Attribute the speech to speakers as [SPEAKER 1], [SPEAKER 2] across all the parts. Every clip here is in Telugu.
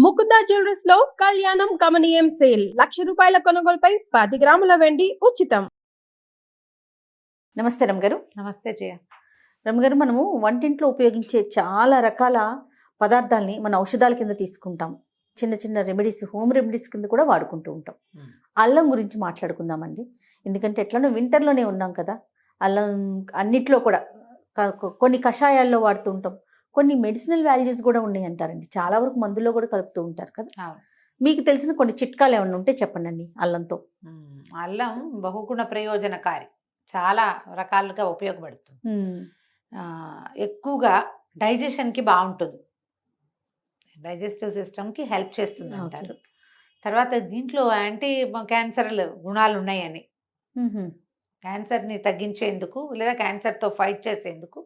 [SPEAKER 1] ముకుందా జ్యువెలర్స్ లో కళ్యాణం గమనీయం సేల్ 1,00,000 కొనుగోలుపై 10 గ్రాముల వెండి ఉచితం.
[SPEAKER 2] నమస్తే రమగారు.
[SPEAKER 3] నమస్తే జయ.
[SPEAKER 2] రమగారు, మనము వంటింట్లో ఉపయోగించే చాలా రకాల పదార్థాలని మన ఔషధాల కింద తీసుకుంటాం. చిన్న చిన్న రెమెడీస్, హోమ్ రెమెడీస్ కింద కూడా వాడుకుంటూ ఉంటాం. అల్లం గురించి మాట్లాడుకుందామండి. ఎందుకంటే ఎట్లనో వింటర్లోనే ఉన్నాం కదా. అల్లం అన్నిట్లో కూడా కొన్ని కషాయాల్లో వాడుతూ ఉంటాం, కొన్ని మెడిసినల్ వాల్యూస్ కూడా ఉన్నాయి అంటారండి. చాలా వరకు మందుల్లో కూడా కలుపుతూ ఉంటారు కదా. మీకు తెలిసిన కొన్ని చిట్కాలు ఏమైనా ఉంటే చెప్పండి అండి అల్లంతో.
[SPEAKER 3] అల్లం బహుగుణ ప్రయోజనకారి, చాలా రకాలుగా ఉపయోగపడుతుంది. ఎక్కువగా డైజెషన్కి బాగుంటుంది, డైజెస్టివ్ సిస్టమ్కి హెల్ప్ చేస్తుంది అంటారు. తర్వాత దీంట్లో యాంటీ క్యాన్సర్ గుణాలు ఉన్నాయని, క్యాన్సర్ని తగ్గించేందుకు లేదా క్యాన్సర్తో ఫైట్ చేసేందుకు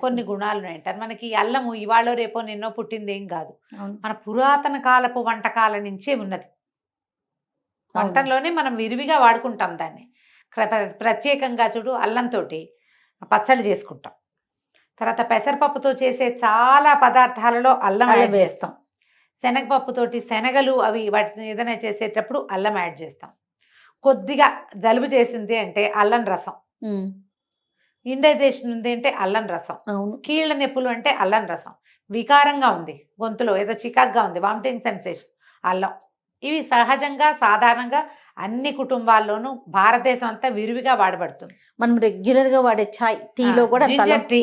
[SPEAKER 3] కొన్ని గుణాలు ఉన్నాయంటారు. మనకి అల్లము ఇవాళ రేపో నిన్నో పుట్టింది ఏం కాదు, మన పురాతన కాలపు వంటకాల నుంచే ఉన్నది. వంటల్లోనే మనం విరివిగా వాడుకుంటాం దాన్ని. ప్రత్యేకంగా చూడు, అల్లంతో పచ్చళ్ళు చేసుకుంటాం. తర్వాత పెసరపప్పుతో చేసే చాలా పదార్థాలలో అల్లం యాడ్ చేస్తాం. శనగపప్పుతోటి శనగలు అవి వాటిని ఏదైనా చేసేటప్పుడు అల్లం యాడ్ చేస్తాం. కొద్దిగా జలుబు చేసింది అంటే అల్లం రసం, ఇండైజేషన్ ఉంది అంటే అల్లం రసం, కీళ్ళ నొప్పులు అంటే అల్లం రసం, వికారంగా ఉంది గొంతులో ఏదో చికాగ్గా ఉంది, వామిటింగ్ సెన్సేషన్, అల్లం. ఇవి సహజంగా సాధారణంగా అన్ని కుటుంబాల్లోనూ భారతదేశం అంతా విరివిగా వాడబడుతుంది.
[SPEAKER 2] మనం రెగ్యులర్ గా వాడే చాయ్, టీలో కూడా
[SPEAKER 3] టీ,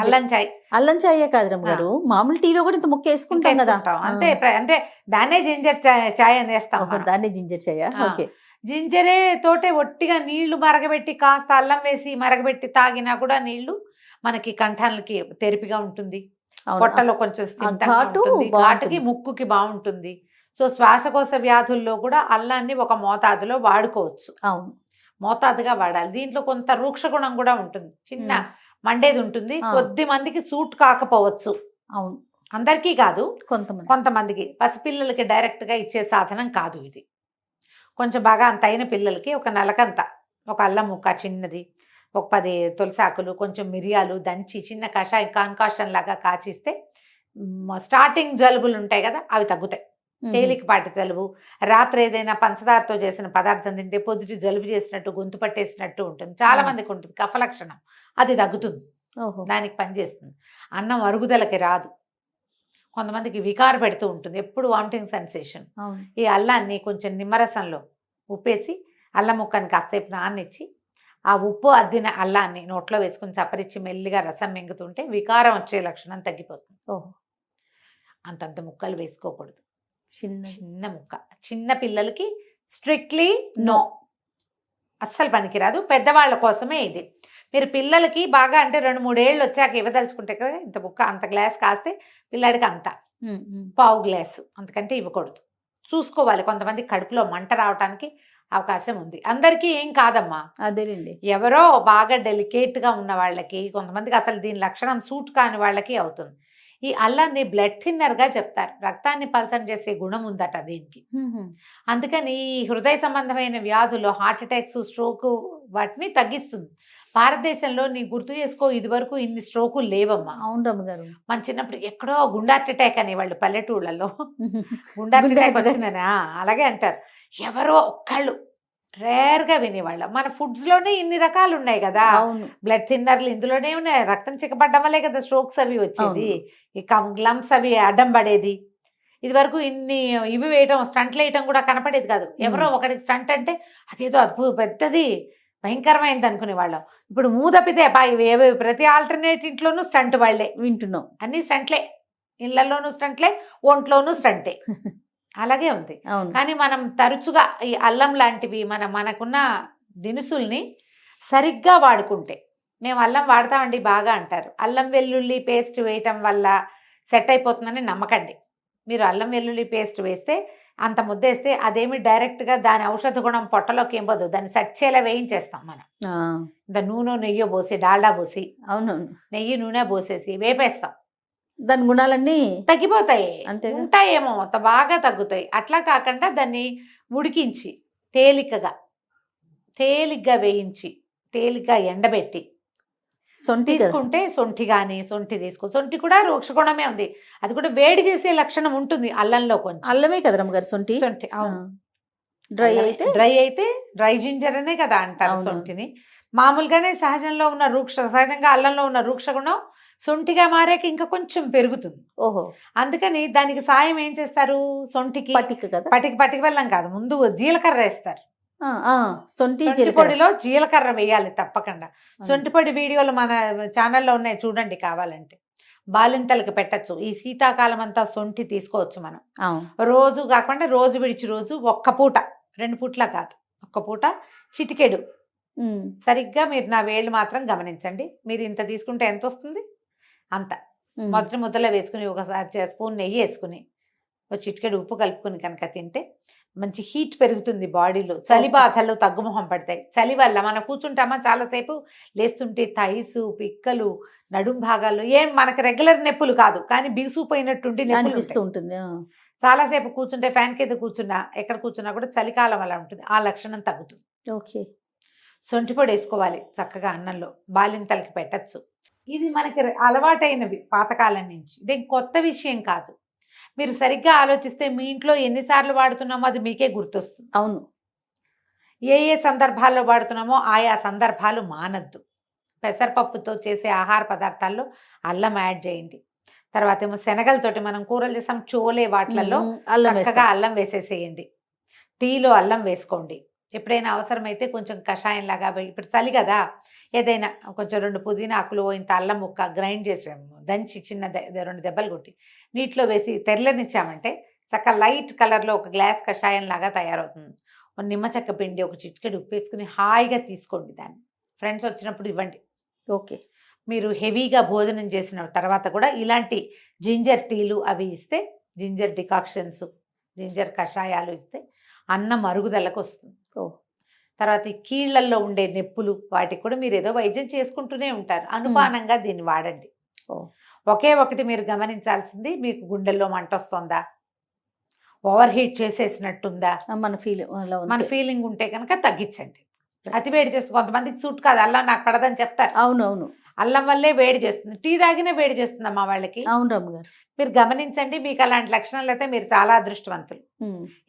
[SPEAKER 3] అల్లం చాయ్.
[SPEAKER 2] అల్లం చాయే కాదు రమ్మగారు, మామూలు టీలో కూడా ఇంత ముక్క వేసుకుంటాం కదా.
[SPEAKER 3] అంతే, అంటే దాన్నే జింజర్ చాయ్ అని వేస్తాం.
[SPEAKER 2] దాన్నే జింజర్ చాయ్. ఓకే.
[SPEAKER 3] జింజరే తోటే ఒట్టిగా నీళ్లు మరగబెట్టి కాస్త అల్లం వేసి మరగబెట్టి తాగినా కూడా నీళ్లు మనకి కంఠాలకి తెరిపిగా ఉంటుంది, పొట్టలో కొంచెం ఘాటుకి ముక్కుకి బాగుంటుంది. సో శ్వాసకోశ వ్యాధుల్లో కూడా అల్లాన్ని ఒక మోతాదులో వాడుకోవచ్చు.
[SPEAKER 2] అవును,
[SPEAKER 3] మోతాదుగా వాడాలి. దీంట్లో కొంత రూక్ష గుణం కూడా ఉంటుంది, చిన్న మండేది ఉంటుంది. కొద్ది మందికి సూట్ కాకపోవచ్చు.
[SPEAKER 2] అవును,
[SPEAKER 3] అందరికీ కాదు,
[SPEAKER 2] కొంతమందికి.
[SPEAKER 3] పసిపిల్లలకి డైరెక్ట్గా ఇచ్చే సాధనం కాదు ఇది. కొంచెం బాగా అంత అయిన పిల్లలకి ఒక నెలకంత ఒక అల్లం ముక్క చిన్నది, ఒక 10 తులసాకులు, కొంచెం మిరియాలు దంచి చిన్న కషాయం కాన్కాషన్ లాగా కాచిస్తే స్టార్టింగ్ జలుబులు ఉంటాయి కదా, అవి తగ్గుతాయి. తేలికపాటి జలుబు, రాత్రి ఏదైనా పంచదారతో చేసిన పదార్థం తింటే పొద్దుటి జలుబు చేసినట్టు, గొంతు పట్టేసినట్టు ఉంటుంది. చాలా మందికి ఉంటుంది కఫ లక్షణం, అది తగ్గుతుంది, దానికి పనిచేస్తుంది. అన్నం అరుగుదలకి రాదు, కొంతమందికి వికార పెడుతూ ఉంటుంది, ఎప్పుడు వామిటింగ్ సెన్సేషన్. ఈ అల్లాన్ని కొంచెం నిమ్మరసంలో ఉప్పేసి అల్లం ముక్కని కాసేపు నాననిచ్చి ఆ ఉప్పు అద్దిన అల్లాన్ని నోట్లో వేసుకుని చప్పరిచ్చి మెల్లిగా రసం మింగుతుంటే వికారం వచ్చే లక్షణం తగ్గిపోతుంది. అంతంత ముక్కలు వేసుకోకూడదు, చిన్న చిన్న ముక్క. చిన్న పిల్లలకి స్ట్రిక్ట్లీ నో, అస్సలు పనికిరాదు. పెద్దవాళ్ళ కోసమే ఇది. మీరు పిల్లలకి బాగా అంటే 2-3 ఏళ్ళు వచ్చాక ఇవ్వదలుచుకుంటే కదా, ఇంత ముక్క అంత గ్లాస్ కాస్తే పిల్లాడికి అంత పావు గ్లాసు, అంతకంటే ఇవ్వకూడదు. చూసుకోవాలి, కొంతమంది కడుపులో మంట రావడానికి అవకాశం ఉంది. అందరికీ ఏం కాదమ్మా,
[SPEAKER 2] అదేనండి.
[SPEAKER 3] ఎవరో బాగా డెలికేట్గా ఉన్న వాళ్ళకి, కొంతమందికి అసలు దీని లక్షణం సూట్ కాని వాళ్ళకి అవుతుంది. ఈ అల్లాన్ని బ్లడ్ థిన్నర్గా చెప్తారు, రక్తాన్ని పల్చన చేసే గుణం ఉందట దీనికి. అందుకని ఈ హృదయ సంబంధమైన వ్యాధులు, హార్ట్ అటాక్స్, స్ట్రోక్ వాటిని తగ్గిస్తుంది. భారతదేశంలో నీ గుర్తు చేసుకో, ఇది వరకు ఇన్ని స్ట్రోకులు లేవమ్మా.
[SPEAKER 2] అవును రమ్మగారు,
[SPEAKER 3] మన చిన్నప్పుడు ఎక్కడో గుండార్ట్ అటాక్ అనేవాళ్ళు పల్లెటూళ్ళలో, గుండార్ట్ అటాక్ వచ్చిందని అలాగే అంటారు. ఎవరో ఒక్కళ్ళు రేర్గా వినేవాళ్ళం. మన ఫుడ్స్లోనే ఇన్ని రకాలు ఉన్నాయి కదా, బ్లడ్ థిన్నర్లు ఇందులోనే ఉన్నాయి. రక్తం చిక్కబడ్డం వల్లే కదా స్ట్రోక్స్ అవి వచ్చేది, ఈ గ్లమ్స్ అవి అడ్డం పడేది. ఇది వరకు ఇన్ని ఇవి వేయటం, స్టంట్లు వేయటం కూడా కనపడేది కాదు. ఎవరో ఒకటికి స్టంట్ అంటే అదేదో అద్భుత పెద్దది భయంకరమైంది అనుకునేవాళ్ళం. ఇప్పుడు మూదపితే ప్రతి ఆల్టర్నేట్ ఇంట్లోనూ స్టంట్ వాళ్ళే
[SPEAKER 2] వింటున్నాం,
[SPEAKER 3] అన్ని స్టంట్లే, ఇళ్లలోనూ స్టంట్లే, ఒంట్లోనూ స్టంటే. అలాగే ఉంది. కానీ మనం తరచుగా ఈ అల్లం లాంటివి మనకున్న దినుసుల్ని సరిగ్గా వాడుకుంటే, మేము అల్లం వాడతామండి బాగా అంటారు. అల్లం వెల్లుల్లి పేస్ట్ వేయటం వల్ల సెట్ అయిపోతుందని నమ్మకండి. మీరు అల్లం వెల్లుల్లి పేస్ట్ వేస్తే, అంత ముద్దేస్తే అదేమి డైరెక్ట్గా దాని ఔషధ గుణం పొట్టలోకి ఏం పోదు, దాన్ని సచ్చేలా వేయించేస్తాం మనం. ఇంత నూనె నెయ్యి పోసి, డాల్డా పోసి, నెయ్యి నూనె పోసేసి వేపేస్తాం,
[SPEAKER 2] దాని గుణాలన్నీ
[SPEAKER 3] తగ్గిపోతాయి. ఉంటాయేమో బాగా తగ్గుతాయి. అట్లా కాకుండా దాన్ని ఉడికించి తేలిగ్గా వేయించి, తేలిగ్గా ఎండబెట్టి
[SPEAKER 2] సొంటి కదా.
[SPEAKER 3] తీసుకుంటే సొంఠి కానీ సొంఠి సొంఠి కూడా వృక్షగుణమే ఉంది. అది కూడా వేడి చేసే లక్షణం ఉంటుంది అల్లంలో కొంచెం.
[SPEAKER 2] అల్లమే కదా రమ్మగారు సొంటి.
[SPEAKER 3] సొంఠి అవును.
[SPEAKER 2] డ్రై
[SPEAKER 3] అల్లమే.
[SPEAKER 2] అయితే
[SPEAKER 3] డ్రై జింజర్ అనే కదా అంటారు
[SPEAKER 2] అవును.
[SPEAKER 3] సొంఠిని. మామూలుగానే సహజంగా అల్లంలో ఉన్న వృక్షగుణం సొంఠిగా మారాక ఇంకా కొంచెం పెరుగుతుంది.
[SPEAKER 2] ఓహో
[SPEAKER 3] అందుకని దానికి సాయం ఏం చేస్తారు? సొంఠికి
[SPEAKER 2] పటిక కదా.
[SPEAKER 3] పటికి బెల్లం కాదు, ముందు జీలకర్ర వేస్తారు.
[SPEAKER 2] సొంటి
[SPEAKER 3] సొంటి
[SPEAKER 2] జీలకర్ర.
[SPEAKER 3] పొడిలో జీలకర్ర వేయాలి తప్పకుండా. సొంటి పొడి వీడియోలు మన ఛానల్లో ఉన్నాయి, చూడండి కావాలంటే. బాలింతలకు పెట్టచ్చు. ఈ శీతాకాలం అంతా సొంఠి తీసుకోవచ్చు మనం.
[SPEAKER 2] అవును.
[SPEAKER 3] రోజు కాకుండా రోజు విడిచి రోజు ఒక్క పూట, 2 పూట్ల కాదు, ఒక్క పూట చిటికెడు. సరిగ్గా మీరు నా వేళ్ళు మాత్రం గమనించండి. మీరు ఇంత తీసుకుంటే ఎంత వస్తుంది? అంత. మొదటి ముద్దలో వేసుకుని ఒకసారి స్పూన్ నెయ్యి వేసుకుని ఒక చిటికెడు ఉప్పు కలుపుకొని కనుక తింటే మంచి హీట్ పెరుగుతుంది బాడీలో. చలి బాధలు తగ్గుముఖం పడతాయి. చలి వల్ల మనం కూర్చుంటామా చాలాసేపు, లేస్తుంటే థైస్, పిక్కలు, నడుం భాగాల్లో ఏం మనకు రెగ్యులర్ నొప్పులు కాదు, కానీ బిగుసుపోయినట్టుండి నొప్పులు
[SPEAKER 2] అనిపిస్తూ
[SPEAKER 3] ఉంటాయి.
[SPEAKER 2] ఉంటుంది.
[SPEAKER 3] చాలాసేపు కూర్చుంటే ఫ్యాన్ కింద కూర్చున్నా, ఎక్కడ కూర్చున్నా కూడా చలికాలం అలా ఉంటుంది. ఆ లక్షణం తగ్గుతుంది.
[SPEAKER 2] ఓకే.
[SPEAKER 3] సొంటి పొడి వేసుకోవాలి చక్కగా అన్నంలో. బాలింతలకి పెట్టచ్చు. ఇది మనకి అలవాటైనవి పాతకాలం నుంచి. ఇదేం కొత్త విషయం కాదు. మీరు సరిగ్గా ఆలోచిస్తే మీ ఇంట్లో ఎన్నిసార్లు వాడుతున్నామో అది మీకే గుర్తొస్తుంది.
[SPEAKER 2] అవును.
[SPEAKER 3] ఏ సందర్భాల్లో వాడుతున్నామో ఆయా సందర్భాలు మానద్దు. పెసరపప్పుతో చేసే ఆహార పదార్థాల్లో అల్లం యాడ్ చేయండి. తర్వాత ఏమో శనగలతోటి మనం కూరలు చేసాం, చోలే వాటిలలో చక్కగా అల్లం వేసేసేయండి. టీలో అల్లం వేసుకోండి. ఎప్పుడైనా అవసరమైతే కొంచెం కషాయం లాగా, ఇప్పుడు చలి కదా, ఏదైనా కొంచెం 2 పుదీనా ఆకులు, ఇంత అల్లం ముక్క గ్రైండ్ చేసాము, దంచి చిన్న 2 దెబ్బలు కొట్టి నీటిలో వేసి తెరలనిచ్చామంటే చక్క లైట్ కలర్లో ఒక గ్లాస్ కషాయం లాగా తయారవుతుంది. ఒక నిమ్మ చెక్క పిండి, ఒక చిటికెడు ఉప్పు వేసుకుని హాయిగా తీసుకోండి. దాన్ని ఫ్రెండ్స్ వచ్చినప్పుడు ఇవ్వండి.
[SPEAKER 2] ఓకే.
[SPEAKER 3] మీరు హెవీగా భోజనం చేసిన తర్వాత కూడా ఇలాంటి జింజర్ టీలు అవి ఇస్తే, జింజర్ డికాక్షన్స్, జింజర్ కషాయాలు ఇస్తే అన్నం అరుగుదలకు వస్తుంది. తర్వాత ఈ కీళ్ళల్లో ఉండే నొప్పులు వాటికి కూడా మీరు ఏదో వైద్యం చేసుకుంటూనే ఉంటారు. అనుపానంగా దీన్ని వాడండి. ఒకే ఒకటి మీరు గమనించాల్సింది, మీకు గుండెల్లో మంట వస్తుందా, ఓవర్ హీట్ చేసేసినట్టుందా, మన ఫీలింగ్ ఉంటే కనుక తగ్గించండి. అతి వేడి చేస్తుంది. కొంతమందికి సూట్ కాదు, అల్లం నాకు పడదని చెప్తారు.
[SPEAKER 2] అవునవును.
[SPEAKER 3] అల్లం వల్లే వేడి చేస్తుంది. టీ తాగినా వేడి చేస్తుందమ్మా వాళ్ళకి.
[SPEAKER 2] అవును రమ్మగారు.
[SPEAKER 3] మీరు గమనించండి. మీకు అలాంటి లక్షణాలు అయితే మీరు చాలా అదృష్టవంతులు.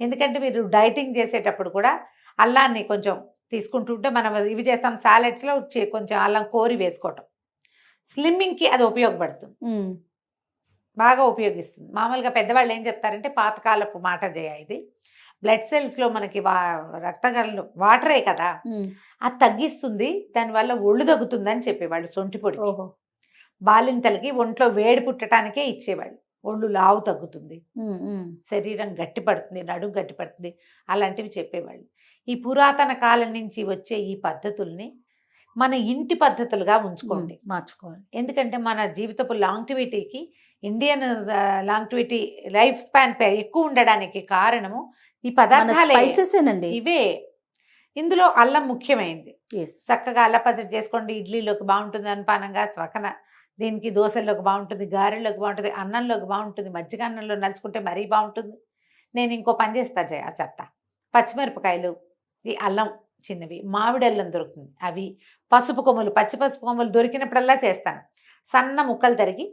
[SPEAKER 3] ఎందుకంటే మీరు డైటింగ్ చేసేటప్పుడు కూడా అల్లాన్ని కొంచెం తీసుకుంటుంటే, మనం ఇవి చేస్తాం సాలెడ్స్లో కొంచెం అల్లం కోరి వేసుకోవటం స్లిమ్మింగ్కి అది ఉపయోగపడుతుంది, బాగా ఉపయోగిస్తుంది. మామూలుగా పెద్దవాళ్ళు ఏం చెప్తారంటే, పాతకాలపు మాట చేయ ఇది, బ్లడ్ సెల్స్లో మనకి రక్తగణంలో వాటరే కదా, అది తగ్గిస్తుంది, దానివల్ల ఒళ్ళు తగ్గుతుంది అని చెప్పేవాళ్ళు. సొంటి పొడి బాలింతలకి ఒంట్లో వేడి పుట్టడానికే ఇచ్చేవాళ్ళు. ఒళ్ళు లావు తగ్గుతుంది, శరీరం గట్టిపడుతుంది, నడుము గట్టిపడుతుంది, అలాంటివి చెప్పేవాళ్ళు. ఈ పురాతన కాలం నుంచి వచ్చే ఈ పద్ధతుల్ని మన ఇంటి పద్ధతులుగా ఉంచుకోండి,
[SPEAKER 2] మార్చుకోవాలి.
[SPEAKER 3] ఎందుకంటే మన జీవితపు లాంగ్టివిటీకి, ఇండియన్ లాంగ్టివిటీ లైఫ్ స్పాన్ ఎక్కువ ఉండడానికి కారణము ఈ పదార్థాలేనండి. ఇవే. ఇందులో అల్లం ముఖ్యమైనది. చక్కగా అల్ల పచ్చడి చేసుకోండి. ఇడ్లీలోకి బాగుంటుంది, అనుపానంగా పక్కన దీనికి దోశల్లోకి బాగుంటుంది, గారెల్లోకి బాగుంటుంది, అన్నంలోకి బాగుంటుంది, మజ్జిగ అన్నంలో నలుచుకుంటే మరీ బాగుంటుంది. నేను ఇంకో పని చేస్తా చెప్తా. పచ్చిమిరపకాయలు, ఈ అల్లం చిన్నవి, మామిడి అల్లం దొరుకుతుంది, అవి, పసుపు కొమ్ములు, పచ్చి పసుపు కొమ్ములు దొరికినప్పుడల్లా చేస్తాను. సన్న ముక్కలు తరిగి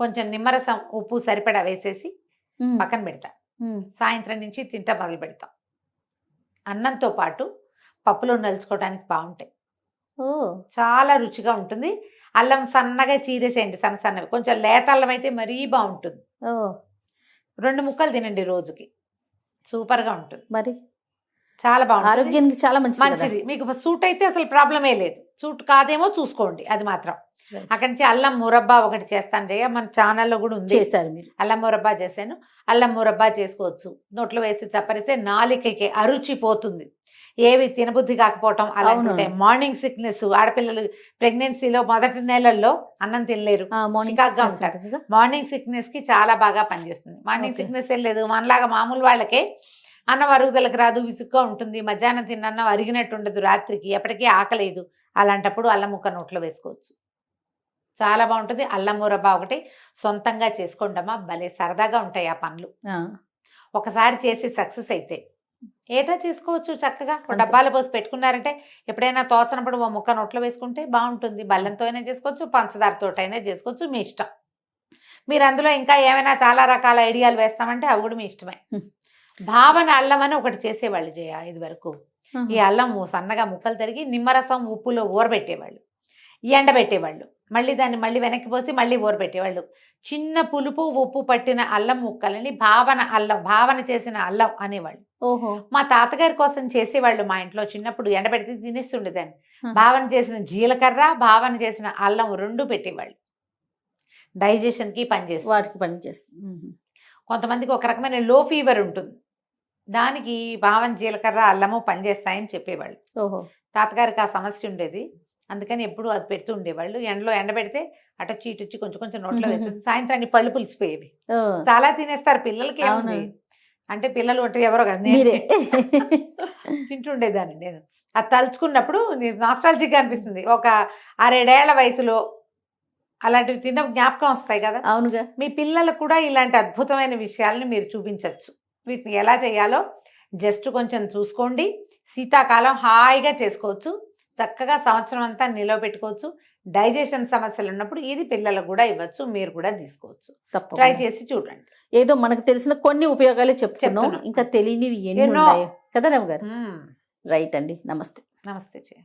[SPEAKER 3] కొంచెం నిమ్మరసం, ఉప్పు సరిపడా వేసేసి పక్కన పెడతా. సాయంత్రం నుంచి తింటా మొదలు పెడతాం. అన్నంతో పాటు పప్పులో నలుచుకోవడానికి బాగుంటాయి, చాలా రుచిగా ఉంటుంది. అల్లం సన్నగా చీరేసేయండి, సన్నవి. కొంచెం లేత అల్లం అయితే మరీ బాగుంటుంది. 2 ముక్కలు తినండి రోజుకి, సూపర్గా ఉంటుంది.
[SPEAKER 2] మరి
[SPEAKER 3] చాలా బాగుంటుంది,
[SPEAKER 2] ఆరోగ్యానికి చాలా మంచిది.
[SPEAKER 3] మీకు సూట్ అయితే అసలు ప్రాబ్లమే లేదు. సూట్ కాదేమో చూసుకోండి, అది మాత్రం. అక్కడి నుంచి అల్లం మురబ్బా ఒకటి చేస్తాను జయ, మన ఛానల్లో కూడా ఉంది.
[SPEAKER 2] చేశారు మీరు? అల్లం
[SPEAKER 3] మురబ్బా చేశాను. అల్లం మురబ్బా చేసుకోవచ్చు. నోట్లో వేసి చప్పరిస్తే నాలికకి అరుచి పోతుంది. ఏవి తినబుద్ధి కాకపోవటం అలాంటి మార్నింగ్ సిక్నెస్, ఆడపిల్లలు ప్రెగ్నెన్సీలో మొదటి నెలల్లో అన్నం తినలేరు, చికాగ్గా ఉంటారు. మార్నింగ్ సిక్నెస్ కి చాలా బాగా పనిచేస్తుంది. మార్నింగ్ సిక్నెస్ లేదు, మనలాగా మామూలు వాళ్ళకే అన్నం అరుగుదలకు రాదు, విసుగ్గా ఉంటుంది, మధ్యాహ్నం తిన్న అన్నం అరిగినట్టు ఉండదు, రాత్రికి ఎప్పటికీ ఆకలేదు. అలాంటప్పుడు అల్లం ముక్క నోట్లో వేసుకోవచ్చు, చాలా బాగుంటుంది. అల్లం మురబ్బా ఒకటి సొంతంగా చేసుకోండమ్మా, భలే సరదాగా ఉంటాయి ఆ పనులు. ఒకసారి చేసి సక్సెస్ అయితే ఏటా చేసుకోవచ్చు చక్కగా. ఒక
[SPEAKER 2] అంతే.
[SPEAKER 3] డబ్బాలో పోసి పెట్టుకున్నారంటే ఎప్పుడైనా తోచనప్పుడు ఓ ముక్క నోట్లో వేసుకుంటే బాగుంటుంది. బెల్లంతో అయినా చేసుకోవచ్చు, పంచదారతో అయినా చేసుకోవచ్చు, మీ ఇష్టం. మీరు అందులో ఇంకా ఏమైనా చాలా రకాల ఐడియాలు వేస్తామంటే అవి కూడా మీ ఇష్టమే. భావన అల్లం అని ఒకటి చేసేవాళ్ళు జయ ఇది వరకు. ఈ అల్లం సన్నగా ముక్కలు తరిగి నిమ్మరసం ఉప్పులో ఊరబెట్టేవాళ్ళు, ఎండబెట్టేవాళ్ళు, మళ్ళీ దాన్ని మళ్ళీ వెనక్కి పోసి మళ్ళీ ఊరబెట్టేవాళ్ళు. చిన్న పులుపు ఉప్పు పట్టిన అల్లం ముక్కలని భావన చేసిన అల్లం అనేవాళ్ళు.
[SPEAKER 2] ఓహో.
[SPEAKER 3] మా తాతగారి కోసం చేసేవాళ్ళు మా ఇంట్లో. చిన్నప్పుడు ఎండబెడితే తినేస్తుండేదాన్ని.
[SPEAKER 2] ఆ.
[SPEAKER 3] భావన చేసిన జీలకర్ర, భావన చేసిన అల్లం 2 పెట్టేవాళ్ళు. డైజెషన్కి పనిచేస్తుంది.
[SPEAKER 2] వాటికి పని చేస్తుంది.
[SPEAKER 3] కొంతమందికి ఒక రకమైన లో ఫీవర్ ఉంటుంది, దానికి భావన జీలకర్ర అల్లము పనిచేస్తాయని చెప్పేవాళ్ళు.
[SPEAKER 2] ఓహో.
[SPEAKER 3] తాతగారికి ఆ సమస్య ఉండేది, అందుకని ఎప్పుడు అది పెడుతూ ఉండేవాళ్ళు. ఎండలో ఎండబెడితే అటొచ్చి ఇటొచ్చి కొంచెం కొంచెం నోట్లో వేసేది. సాయంత్రాన్ని పళ్ళు పులిసిపోయేవి.
[SPEAKER 2] ఓ.
[SPEAKER 3] చాలా తినేస్తారు పిల్లలకి.
[SPEAKER 2] అవును.
[SPEAKER 3] ఏముంది అంటే పిల్లలు అంటే ఎవరో కదా,
[SPEAKER 2] మీరే.
[SPEAKER 3] తింటుండేదాన్ని నేను. అది తలుచుకున్నప్పుడు నాస్టాలజిక్గా అనిపిస్తుంది. ఒక 6-7 వయసులో అలాంటివి తిన్న జ్ఞాపకం వస్తాయి కదా.
[SPEAKER 2] అవునుగా.
[SPEAKER 3] మీ పిల్లలకు కూడా ఇలాంటి అద్భుతమైన విషయాలను మీరు చూపించవచ్చు. వీటిని ఎలా చేయాలో జస్ట్ కొంచెం చూసుకోండి. శీతాకాలం హాయిగా చేసుకోవచ్చు, చక్కగా సంవత్సరం అంతా నిలవ పెట్టుకోవచ్చు. డైజెషన్ సమస్యలు ఉన్నప్పుడు ఇది పిల్లలకు కూడా ఇవ్వచ్చు, మీరు కూడా తీసుకోవచ్చు. ట్రై
[SPEAKER 2] తప్పకుండా.
[SPEAKER 3] చేసి చూడండి.
[SPEAKER 2] ఏదో మనకు తెలిసిన కొన్ని ఉపయోగాలే చెప్తున్నాం,
[SPEAKER 3] చెప్తున్నాం.
[SPEAKER 2] ఇంకా తెలియనివి ఎన్ని
[SPEAKER 3] ఎన్నో.
[SPEAKER 2] ఉన్నాయి కదా రవి గారు. రైట్ అండి, నమస్తే.
[SPEAKER 3] నమస్తే జయ.